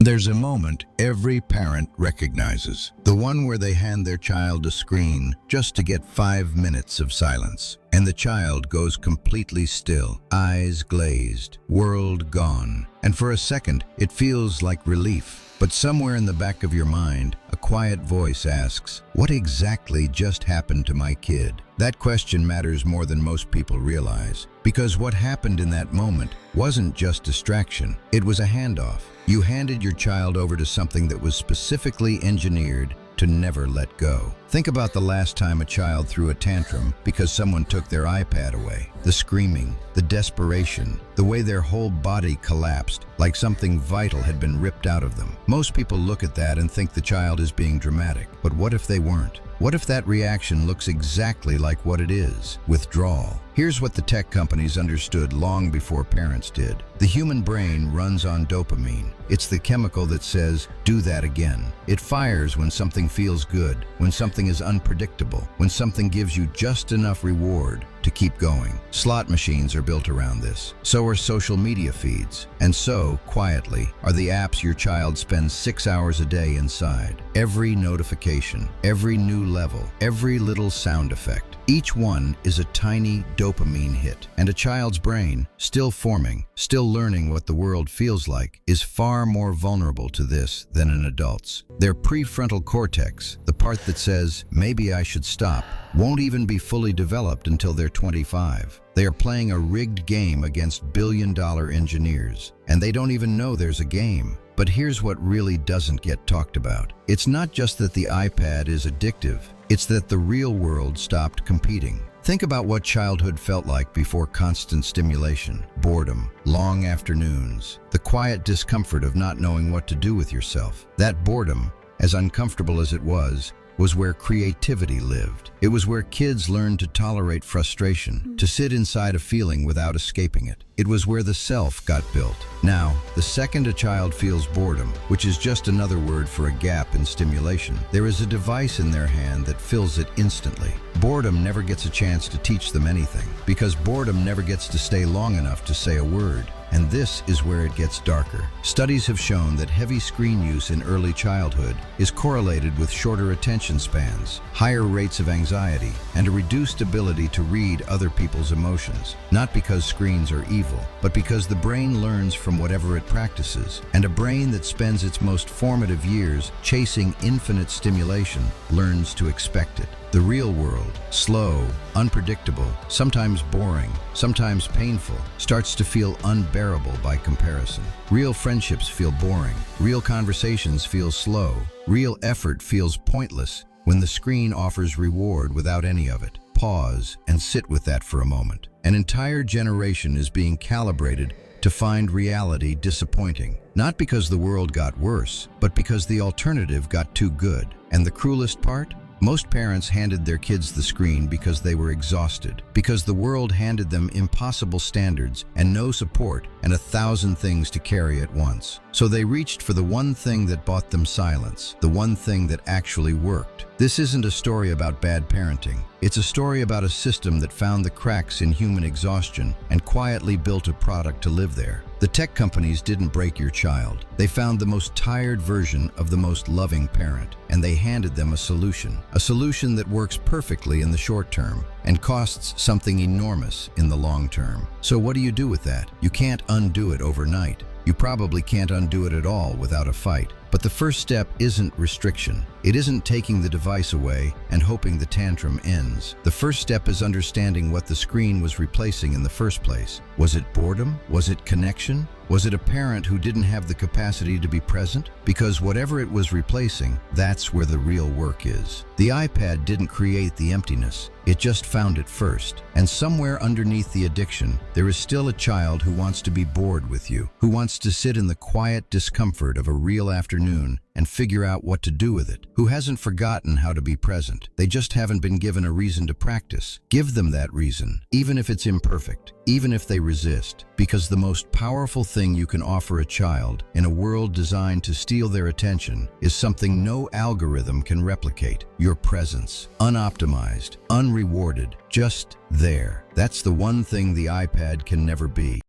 There's a moment every parent recognizes, the one where they hand their child a screen just to get 5 minutes of silence. And the child goes completely still, eyes glazed, world gone. And for a second, it feels like relief. But somewhere in the back of your mind, a quiet voice asks, what exactly just happened to my kid? That question matters more than most people realize, because what happened in that moment wasn't just distraction, it was a handoff. You handed your child over to something that was specifically engineered to never let go. Think about the last time a child threw a tantrum because someone took their iPad away. The screaming, the desperation, the way their whole body collapsed, like something vital had been ripped out of them. Most people look at that and think the child is being dramatic. But what if they weren't? What if that reaction looks exactly like what it is? Withdrawal. Here's what the tech companies understood long before parents did. The human brain runs on dopamine. It's the chemical that says, do that again. It fires when something feels good, when something is unpredictable, when something gives you just enough reward to keep going. Slot machines are built around this. So are social media feeds. And so, quietly, are the apps your child spends 6 hours a day inside. Every notification, every new level, every little sound effect. Each one is a tiny dopamine hit. And a child's brain, still forming, still learning what the world feels like, is far more vulnerable to this than an adult's. Their prefrontal cortex, the part that says, maybe I should stop, won't even be fully developed until they're 25. They are playing a rigged game against billion-dollar engineers, and they don't even know there's a game. But here's what really doesn't get talked about. It's not just that the iPad is addictive, it's that the real world stopped competing. Think about what childhood felt like before constant stimulation, boredom, long afternoons, the quiet discomfort of not knowing what to do with yourself. That boredom, as uncomfortable as it was where creativity lived. It was where kids learned to tolerate frustration, to sit inside a feeling without escaping it. It was where the self got built. Now, the second a child feels boredom, which is just another word for a gap in stimulation, there is a device in their hand that fills it instantly. Boredom never gets a chance to teach them anything, because boredom never gets to stay long enough to say a word. And this is where it gets darker. Studies have shown that heavy screen use in early childhood is correlated with shorter attention spans, higher rates of anxiety, and a reduced ability to read other people's emotions. Not because screens are evil, but because the brain learns from whatever it practices, and a brain that spends its most formative years chasing infinite stimulation learns to expect it. The real world, slow, unpredictable, sometimes boring, sometimes painful, starts to feel unbearable by comparison. Real friendships feel boring. Real conversations feel slow. Real effort feels pointless when the screen offers reward without any of it. Pause and sit with that for a moment. An entire generation is being calibrated to find reality disappointing. Not because the world got worse, but because the alternative got too good. And the cruelest part? Most parents handed their kids the screen because they were exhausted, because the world handed them impossible standards and no support and 1,000 things to carry at once. So they reached for the one thing that bought them silence, the one thing that actually worked. This isn't a story about bad parenting. It's a story about a system that found the cracks in human exhaustion and quietly built a product to live there. The tech companies didn't break your child. They found the most tired version of the most loving parent, and they handed them a solution that works perfectly in the short term and costs something enormous in the long term. So what do you do with that? You can't undo it overnight. You probably can't undo it at all without a fight. But the first step isn't restriction. It isn't taking the device away and hoping the tantrum ends. The first step is understanding what the screen was replacing in the first place. Was it boredom? Was it connection? Was it a parent who didn't have the capacity to be present? Because whatever it was replacing, that's where the real work is. The iPad didn't create the emptiness. It just found it first. And somewhere underneath the addiction, there is still a child who wants to be bored with you, who wants to sit in the quiet discomfort of a real afternoon and figure out what to do with it, who hasn't forgotten how to be present. They just haven't been given a reason to practice. Give them that reason, even if it's imperfect, even if they resist, because the most powerful thing you can offer a child in a world designed to steal their attention is something no algorithm can replicate: your presence. Unoptimized, unrewarded, just there. That's the one thing the iPad can never be.